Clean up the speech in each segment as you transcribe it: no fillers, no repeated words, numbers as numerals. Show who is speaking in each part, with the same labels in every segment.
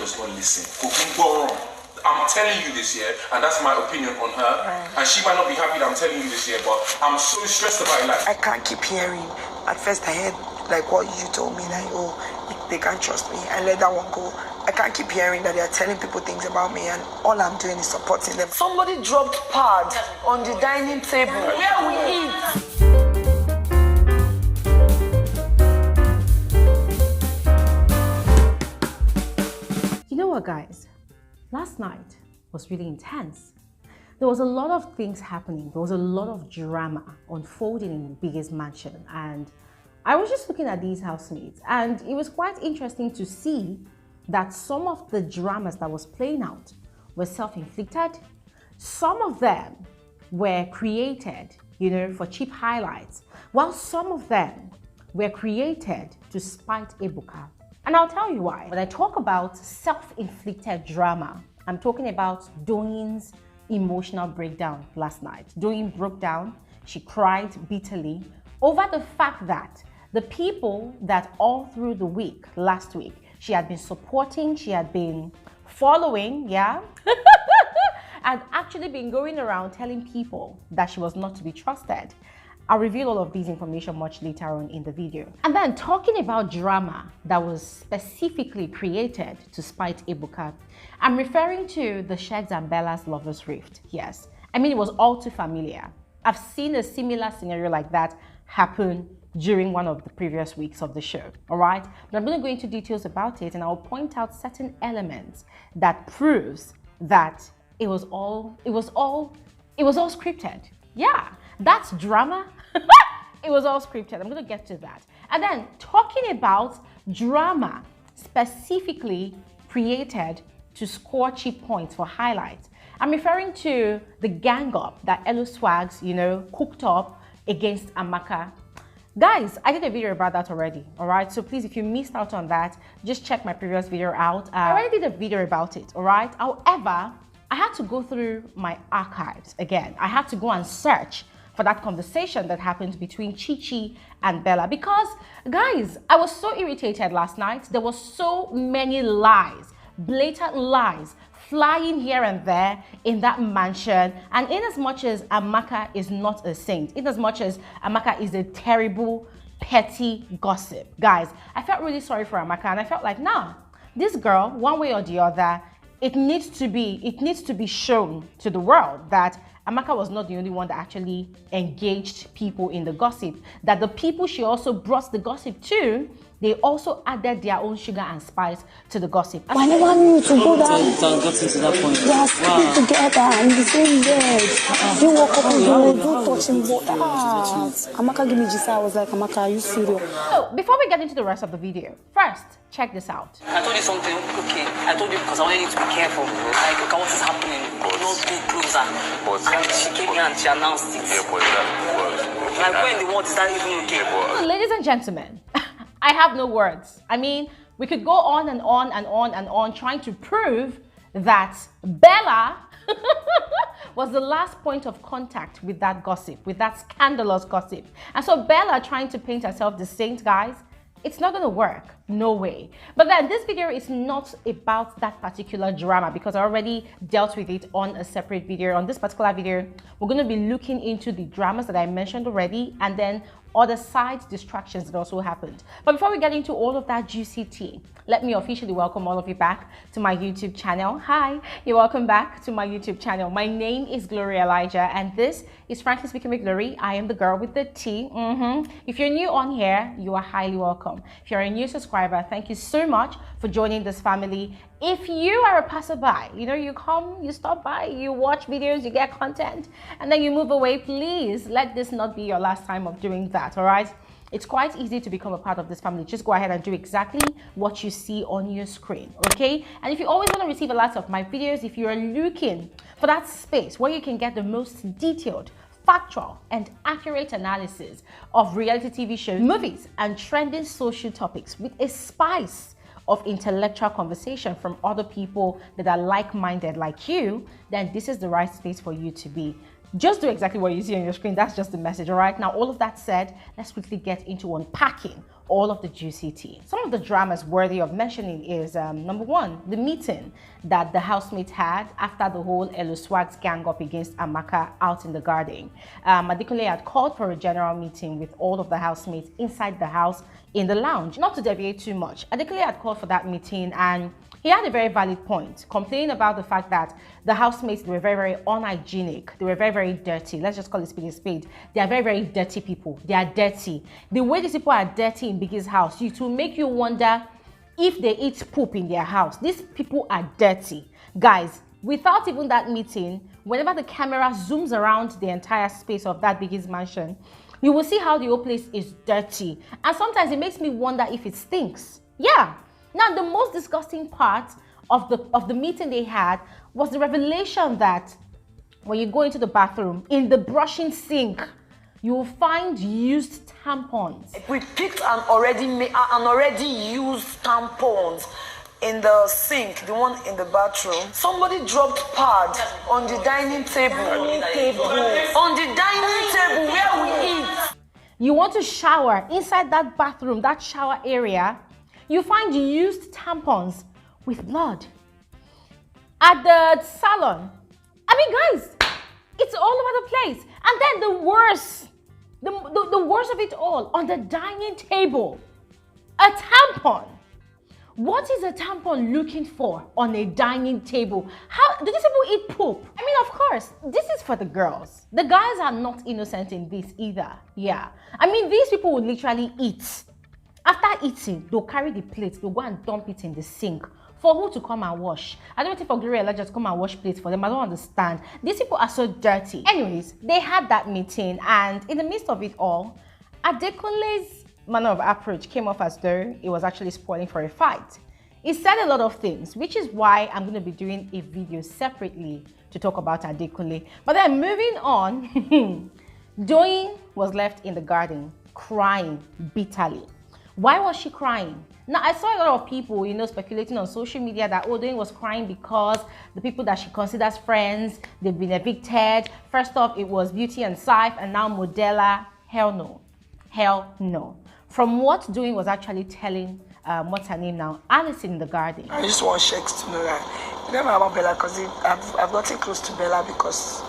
Speaker 1: does not listen. I'm telling you this year, and that's my opinion on her. And she might not be happy that I'm telling you this year, but I'm so stressed about it. Like,
Speaker 2: I can't keep hearing. At first I heard like what you told me, like, oh, they can't trust me. I let that one go. I can't keep hearing that they are telling people things about me, and all I'm doing is supporting them. Somebody dropped pad on the dining table where we eat.
Speaker 3: You know what, guys? Last night was really intense. There was a lot of things happening. There was a lot of drama unfolding in Biggie's mansion. And I was just looking at these housemates, and it was quite interesting to see that some of the dramas that was playing out were self-inflicted. Some of them were created, for cheap highlights, while some of them were created to spite Ebuka. And I'll tell you why. When I talk about self-inflicted drama, I'm talking about Doyin's emotional breakdown last night. Doyin broke down. She cried bitterly over the fact that the people that all through the week, last week, she had been supporting, she had been following, and actually been going around telling people that she was not to be trusted. I'll reveal all of these information much later on in the video. And then talking about drama that was specifically created to spite Ebuka, I'm referring to the Sheggz and Bella's lovers rift. Yes, I mean, it was all too familiar. I've seen a similar scenario like that happen during one of the previous weeks of the show, all right? But I'm gonna go into details about it, and I'll point out certain elements that proves that it was all scripted. Yeah, that's drama. It was all scripted. I'm gonna get to that. And then talking about drama specifically created to score cheap points for highlights, I'm referring to the gang up that Elo Swags, cooked up against Amaka. Guys, I did a video about that already, all right? So please, if you missed out on that, just check my previous video out. I already did a video about it, all right? However, I had to go through my archives again. I had to go and search for that conversation that happened between Chi and Bella, because, guys, I was so irritated last night. There were so many lies, blatant lies, flying here and there in that mansion. And in as much as Amaka is not a saint, in as much as Amaka is a terrible, petty gossip, guys, I felt really sorry for Amaka, and I felt like, nah, this girl, one way or the other, it needs to be shown to the world that Amaka was not the only one that actually engaged people in the gossip, that the people she also brought the gossip to, they also added their own sugar and spice to the gossip.
Speaker 2: I never knew to go down.
Speaker 4: Got into that point.
Speaker 2: They are sleeping together in the same bed. You woke up and do touching water. Amaka gave me gist. I was like, Amaka, are you serious?
Speaker 3: So before we get into the rest of the video, first, check this out.
Speaker 4: I told you something, okay. I told you because I wanted you to be careful. Like, look at what is happening. Don't be closer. And she came here and she announced it. Yeah, but like, where in the world is that even okay?
Speaker 3: So, ladies and gentlemen, I have no words. I mean, we could go on and on and on and on trying to prove that Bella was the last point of contact with that gossip, with that scandalous gossip. And so Bella trying to paint herself the saint, guys, it's not gonna work, no way. But then this video is not about that particular drama, because I already dealt with it on a separate video. On this particular video, we're gonna be looking into the dramas that I mentioned already, and then other side distractions that also happened. But before we get into all of that juicy tea, let me officially welcome all of you back to my YouTube channel. Hi, you're welcome back to my YouTube channel. My name is Bbnaija, and this is Frankly Speaking with Glory. I am the girl with the T. If you're new on here, you are highly welcome. If you're a new subscriber, thank you so much for joining this family. If you are a passerby, you come, you stop by, you watch videos, you get content, and then you move away, please let this not be your last time of doing that, all right? It's quite easy to become a part of this family. Just go ahead and do exactly what you see on your screen, okay? And if you always want to receive a lot of my videos, if you are looking for that space where you can get the most detailed, factual and accurate analysis of reality TV shows, movies, and trending social topics with a spice of intellectual conversation from other people that are like-minded like you, then this is the right space for you to be. Just do exactly what you see on your screen. That's just the message, all right? Now, all of that said, let's quickly get into unpacking all of the juicy tea. Some of the dramas worthy of mentioning is number one, the meeting that the housemates had after the whole Swag's gang up against Amaka out in the garden. Adekunle had called for a general meeting with all of the housemates inside the house in the lounge. Not to deviate too much, Adekunle had called for that meeting, and he had a very valid point, complaining about the fact that the housemates were very, very unhygienic. They were very, very dirty. Let's just call it spade a spade. They are very, very dirty people. They are dirty. The way these people are dirty in Biggie's house, it will make you wonder if they eat poop in their house. These people are dirty. Guys, without even that meeting, whenever the camera zooms around the entire space of that Biggie's mansion, you will see how the whole place is dirty. And sometimes it makes me wonder if it stinks. Yeah. Now, the most disgusting part of the meeting they had was the revelation that when you go into the bathroom, in the brushing sink, you will find used tampons.
Speaker 2: We picked an already used tampons in the sink, the one in the bathroom. Somebody dropped pad on the dining table. On the dining table where we eat.
Speaker 3: You want to shower inside that bathroom, that shower area, you find used tampons with blood. At the salon, I mean, guys, it's all over the place. And then the worst of it all, on the dining table, a tampon. What is a tampon looking for on a dining table? How do these people eat poop? I mean, of course, this is for the girls. The guys are not innocent in this either. Yeah. I mean, these people will literally eat. After eating, they'll carry the plate, they'll go and dump it in the sink. For who to come and wash? I don't think for Glory just come and wash plates for them. I don't understand. These people are so dirty. Anyways, they had that meeting, and in the midst of it all, Adekunle's manner of approach came off as though it was actually spoiling for a fight. He said a lot of things, which is why I'm going to be doing a video separately to talk about Adekunle. But then moving on, Doyin was left in the garden crying bitterly. Why was she crying? Now, I saw a lot of people, speculating on social media that Doyin was crying because the people that she considers friends, they've been evicted. First off, it was Beauty and Saif, and now Modella. Hell no. Hell no. From what Doyin was actually telling, what's her name now? Alice in the garden.
Speaker 2: I just want Sheggz to know that. Never about Bella, because I've gotten close to Bella because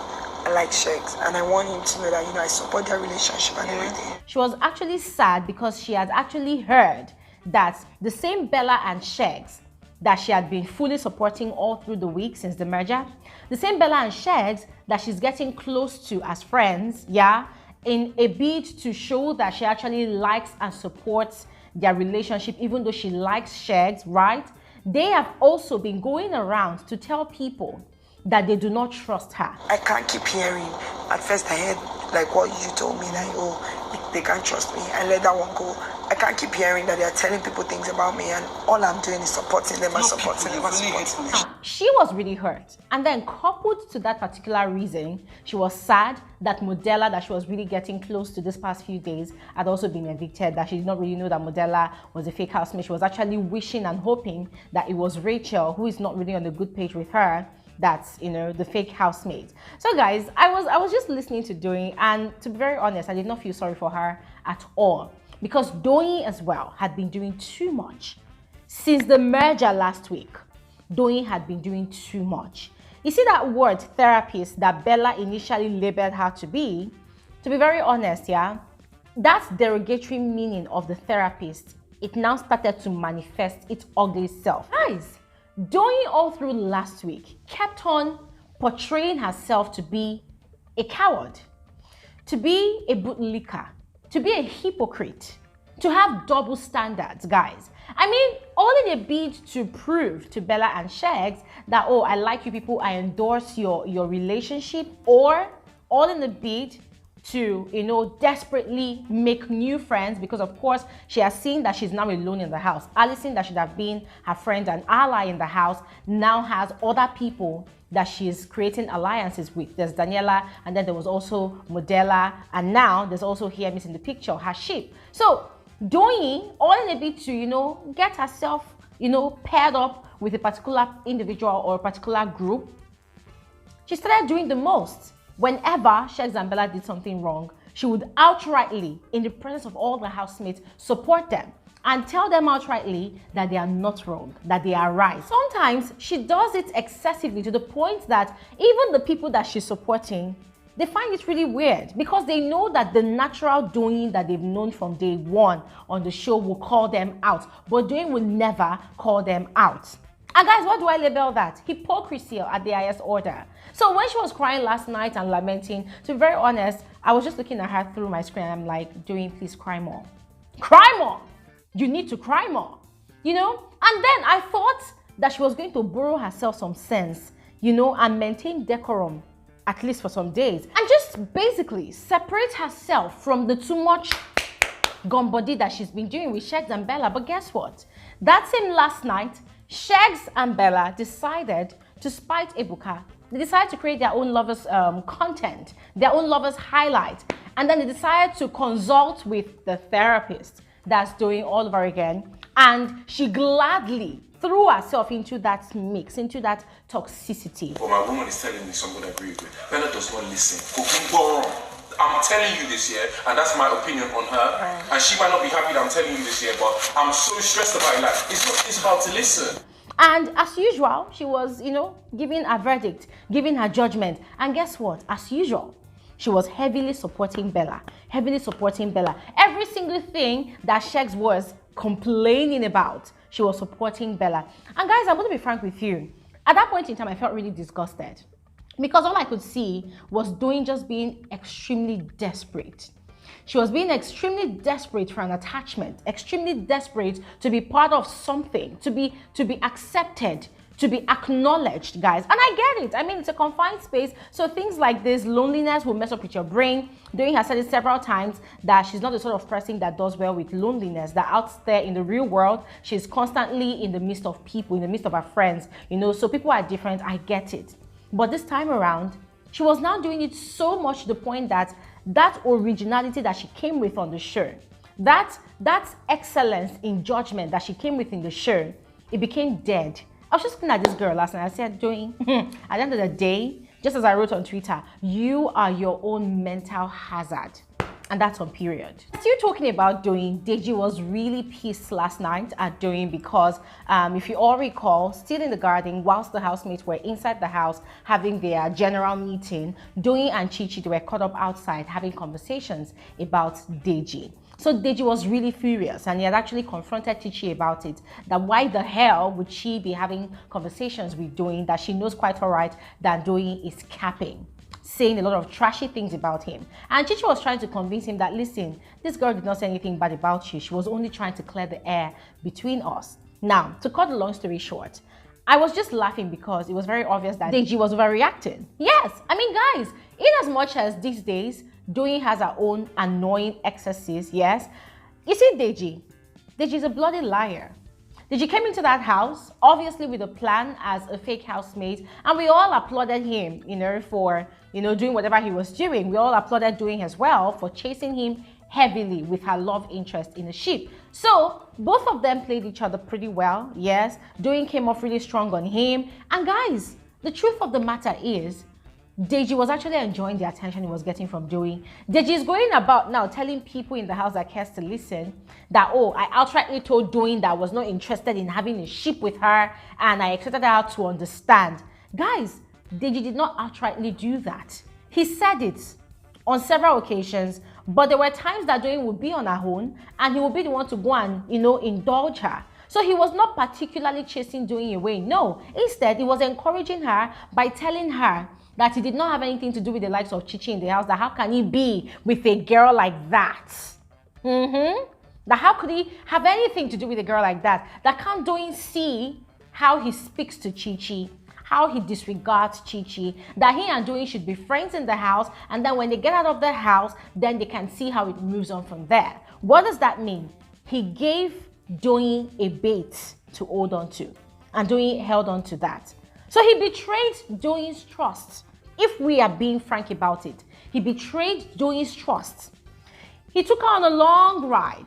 Speaker 2: I like Sheggz, and I want him to know that, I support their relationship and everything.
Speaker 3: She was actually sad because she had actually heard that the same Bella and Sheggz that she had been fully supporting all through the week since the merger, the same Bella and Sheggz that she's getting close to as friends, yeah, in a bid to show that she actually likes and supports their relationship, even though she likes Sheggz, right? They have also been going around to tell people that they do not trust her.
Speaker 2: I can't keep hearing. At first I heard like what you told me, that they can't trust me. I let that one go. I can't keep hearing that they are telling people things about me, and all I'm doing is supporting them and supporting them and supporting them.
Speaker 3: She was really hurt. And then coupled to that particular reason, she was sad that Modella, that she was really getting close to this past few days, had also been evicted, that she did not really know that Modella was a fake housemate. She was actually wishing and hoping that it was Rachel, who is not really on the good page with her, that's the fake housemate. So guys, I was just listening to Doyin, and to be very honest, I did not feel sorry for her at all, because Doyin as well had been doing too much. Since the merger last week, Doyin had been doing too much. You see that word therapist that Bella initially labeled her to be very honest, yeah, that derogatory meaning of the therapist, it now started to manifest its ugly self. Guys, Doyin all through last week kept on portraying herself to be a coward, to be a bootlicker, to be a hypocrite, to have double standards, guys. I mean, all in a bid to prove to Bella and Sheggz that, oh, I like you people, I endorse your relationship, or all in the bid to, desperately make new friends, because of course she has seen that she's now alone in the house. Alison, that should have been her friend and ally in the house, now has other people that she's creating alliances with. There's Daniela, and then there was also Modella, and now there's also here missing the picture, her sheep. So Doyin, all in a bit to, get herself, paired up with a particular individual or a particular group, she started doing the most. Whenever Sheggz and Bella did something wrong, she would outrightly, in the presence of all the housemates, support them. and tell them outrightly that they are not wrong, that they are right. Sometimes she does it excessively to the point that even the people that she's supporting, they find it really weird because they know that the natural Doyin that they've known from day one on the show will call them out, but Doyin will never call them out. And guys, what do I label that? Hypocrisy at the highest order. So when she was crying last night and lamenting, to be very honest, I was just looking at her through my screen and I'm like, Doyin, please cry more. Cry more! You need to cry more, you know? And then I thought that she was going to borrow herself some sense, you know, and maintain decorum, at least for some days, and just basically separate herself from the too much gum body that she's been doing with Sheggz and Bella. But guess what? That same last night, Sheggz and Bella decided to spite Ebuka. They decided to create their own lovers content, their own lovers highlight, and then they decided to consult with the therapist that's doing all over again, and she gladly threw herself into that mix, into that toxicity.
Speaker 1: But my woman is telling me something I agree with. Bella does not listen. I'm telling you this, yeah, and that's my opinion on her. And she might not be happy that I'm telling you this, yeah, but I'm so stressed about it. Like, it's about to listen.
Speaker 3: And as usual, she was, you know, giving her verdict, giving her judgment. And guess what? As usual, she was heavily supporting Bella. Heavily supporting Bella. Every single thing that Sheggz was complaining about, she was supporting Bella. And guys, I'm going to be frank with you. At that point in time, I felt really disgusted. Because all I could see was Doyin just being extremely desperate. She was being extremely desperate for an attachment, extremely desperate to be part of something, to be accepted, to be acknowledged, guys. And I get it. I mean, it's a confined space, so things like this, loneliness will mess up with your brain. Doyin has said it several times that she's not the sort of person that does well with loneliness, that out there in the real world, she's constantly in the midst of people, in the midst of her friends, you know, so people are different. I get it. But this time around, she was now doing it so much to the point that that originality that she came with on the show, that excellence in judgment that she came with in the show, it became dead. I was just looking at this girl last night. I said, Doyin, at the end of the day, just as I wrote on Twitter, you are your own mental hazard. And that's on period. As you're talking about Doyin, Deji was really pissed last night at Doyin because if you all recall, still in the garden, whilst the housemates were inside the house having their general meeting, Doyin and Chichi, they were caught up outside having conversations about Deji. So Deji was really furious and he had actually confronted Chichi about it, that why the hell would she be having conversations with Doyin, that she knows quite all right that Doyin is capping, saying a lot of trashy things about him. And Chichi was trying to convince him that, listen, this girl did not say anything bad about you. She was only trying to clear the air between us. Now, to cut the long story short, I was just laughing because it was very obvious that Deji was overreacting. Yes, I mean, guys, in as much as these days, Doyin has her own annoying excesses, yes, you see Deji's a bloody liar. Deji came into that house, obviously with a plan as a fake housemate, and we all applauded him, you know, for, you know, doing whatever he was doing. We all applauded Doyin as well for chasing him heavily with her love interest in the ship. So both of them played each other pretty well, yes. Doyin came off really strong on him. And guys, the truth of the matter is, Deji was actually enjoying the attention he was getting from Doyin. Deji is going about now telling people in the house that cares to listen that, oh, I outrightly told Doyin that I was not interested in having a ship with her and I expected her to understand. Guys, Deji did not outrightly do that. He said it on several occasions, but there were times that Doyin would be on her own and he would be the one to go and, you know, indulge her. So he was not particularly chasing Doyin away. No, instead, he was encouraging her by telling her that he did not have anything to do with the likes of Chichi in the house, that how can he be with a girl like that? That how could he have anything to do with a girl like that? That can't Doyin see how he speaks to Chichi, how he disregards Chichi, that he and Doyin should be friends in the house, and then when they get out of the house, then they can see how it moves on from there. What does that mean? He gave Doyin a bait to hold on to, and Doyin held on to that. So he betrayed Doyin's trust. If we are being frank about it, he betrayed Doyin's trust. He took her on a long ride.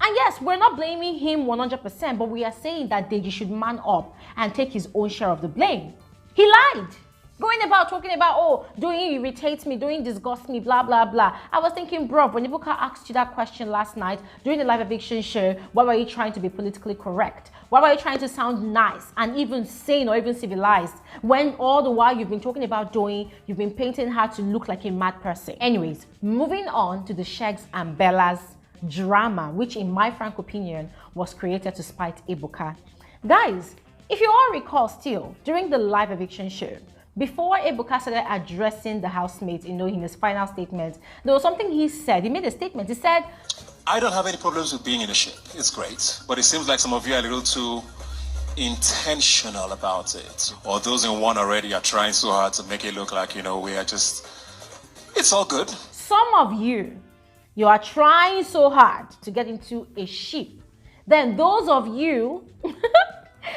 Speaker 3: And yes, we're not blaming him 100%, but we are saying that Deji should man up and take his own share of the blame. He lied. Going about talking about, oh, Doyin irritates me, Doyin disgusts me, blah, blah, blah. I was thinking, bro, when Ebuka asked you that question last night during the live eviction show, why were you trying to be politically correct? Why were you trying to sound nice and even sane or even civilized when all the while you've been talking about Doyin, you've been painting her to look like a mad person? Anyways, moving on to the Sheggz and Bella's drama, which in my frank opinion was created to spite Ebuka. Guys, if you all recall still, during the live eviction show, before Ebuka started addressing the housemates, in his final statement, there was something he said. He made a statement. He said,
Speaker 5: I don't have any problems with being in the ship. It's great. But it seems like some of you are a little too intentional about it. Or those in one already are trying so hard to make it look like, we are just... It's all good.
Speaker 3: Some of you are trying so hard to get into a ship. Then those of you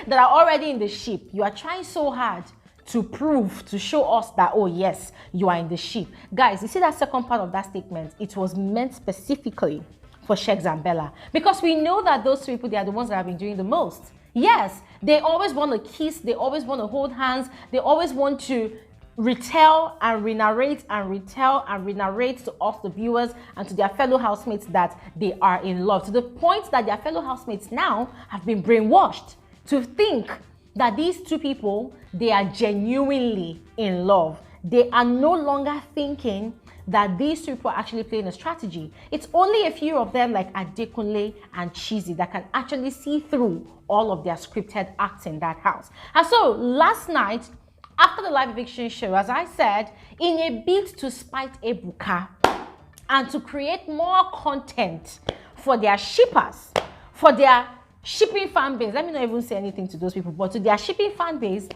Speaker 3: that are already in the ship, you are trying so hard to prove, to show us that, oh yes, you are in the ship. Guys, you see that second part of that statement? It was meant specifically for Sheggz and Bella. Because we know that those two people, they are the ones that have been doing the most. Yes, they always want to kiss, they always want to hold hands, they always want to retell and re-narrate and retell and re-narrate to us, the viewers, and to their fellow housemates that they are in love. To the point that their fellow housemates now have been brainwashed to think that these two people, they are genuinely in love. They are no longer thinking that these two people are actually playing a strategy. It's only a few of them like Adekunle and Cheesy that can actually see through all of their scripted acts in that house. And so last night, after the live eviction show, as I said, in a bid to spite Ebuka and to create more content for their shippers, for their shipping fan base, let me not even say anything to those people, but to their shipping fan base,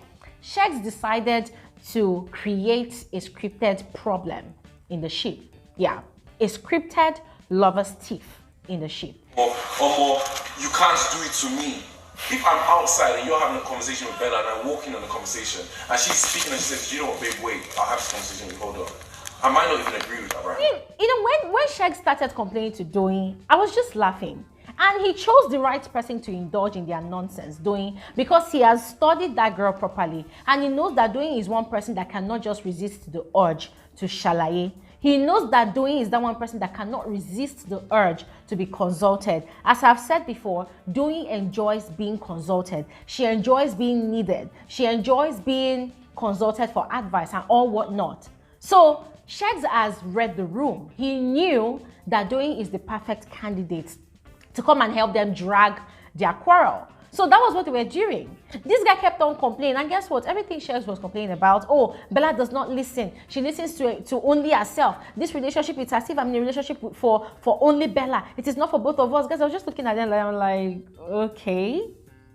Speaker 3: Sheggz decided to create a scripted problem in the ship. Yeah, a scripted lover's thief in the ship.
Speaker 1: Or you can't do it to me. If I'm outside and you're having a conversation with Bella and I'm walking on the conversation and she's speaking and she says, you know what, babe, wait, I'll have this conversation with you, hold on. I might not even agree with that, right?
Speaker 3: When Sheggz started complaining to Doyin, I was just laughing. And he chose the right person to indulge in their nonsense, Doyin, because he has studied that girl properly. And he knows that Doyin is one person that cannot just resist the urge to shalaye. He knows that Doyin is that one person that cannot resist the urge to be consulted. As I've said before, Doyin enjoys being consulted. She enjoys being needed. She enjoys being consulted for advice and all whatnot. So Sheggz has read the room. He knew that Doyin is the perfect candidate to come and help them drag their quarrel. So that was what they were doing. This guy kept on complaining, and guess what? Everything Sheggz was complaining about, oh, Bella does not listen. She listens to only herself. This relationship is as if I'm in a relationship for only Bella. It is not for both of us. Guys, I was just looking at them and I'm like, okay,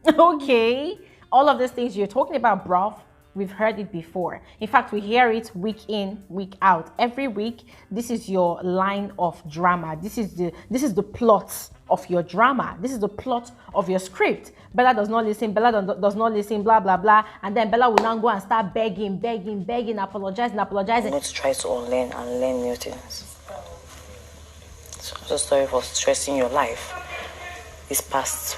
Speaker 3: okay. All of these things you're talking about, bruv, we've heard it before. In fact, we hear it week in, week out. Every week, this is your line of drama. This is the plot of your drama. This is the plot of your script. Bella does not listen. Bella does not listen, blah, blah, blah. And then Bella will now go and start begging, apologizing.
Speaker 6: I'm going to try to unlearn and learn new things. So I'm so sorry for stressing your life this past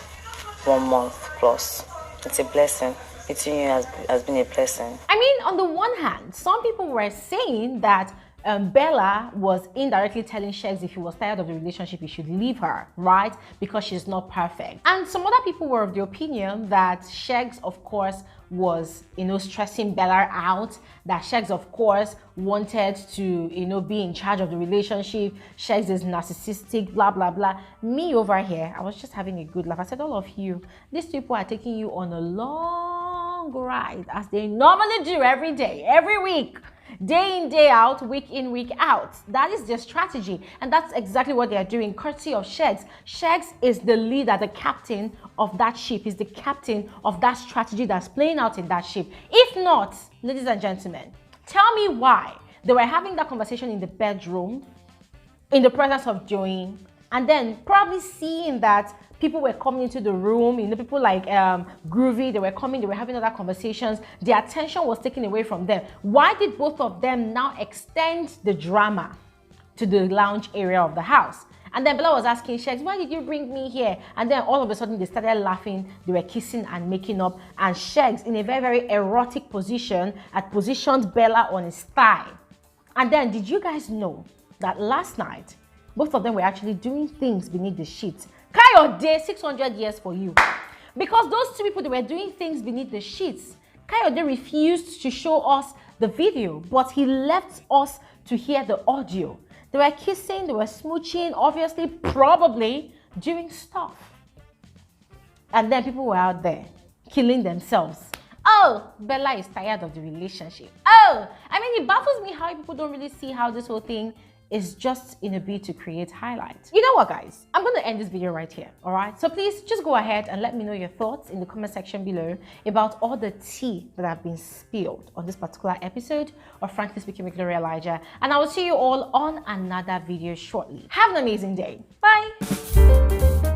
Speaker 6: 1 month plus. It's a blessing. Meeting you has been a blessing.
Speaker 3: I mean, on the one hand, some people were saying that Bella was indirectly telling Sheggz if he was tired of the relationship, he should leave her, right? Because she's not perfect. And some other people were of the opinion that Sheggz, of course, was, stressing Bella out, that Sheggz, of course, wanted to, be in charge of the relationship. Sheggz is narcissistic, blah, blah, blah. Me over here, I was just having a good laugh. I said, all of you, these people are taking you on a long ride, as they normally do every day, every week. Day in, day out, week in, week out. That is their strategy. And that's exactly what they are doing, courtesy of Sheggz. Sheggz is the leader, the captain of that ship. He's the captain of that strategy that's playing out in that ship. If not, ladies and gentlemen, tell me why they were having that conversation in the bedroom, in the presence of Doyin, and then probably seeing that people were coming into the room, people like Groovy, they were coming, they were having other conversations. Their attention was taken away from them. Why did both of them now extend the drama to the lounge area of the house? And then Bella was asking Sheggz, why did you bring me here? And then all of a sudden they started laughing, they were kissing and making up, and Sheggz, in a very, very erotic position, had positioned Bella on his thigh. And then, did you guys know that last night, both of them were actually doing things beneath the sheets? Kayode, 600 years for you. Because those two people, they were doing things beneath the sheets. Kayode refused to show us the video, but he left us to hear the audio. They were kissing, they were smooching, obviously, probably doing stuff. And then people were out there killing themselves. Oh, Bella is tired of the relationship. Oh, I mean, it baffles me how people don't really see how this whole thing is just in a bid to create highlights. You know what, guys? I'm going to end this video right here, all right? So please just go ahead and let me know your thoughts in the comment section below about all the tea that have been spilled on this particular episode of Frankly Speaking with Bbnaija. And I will see you all on another video shortly. Have an amazing day. Bye.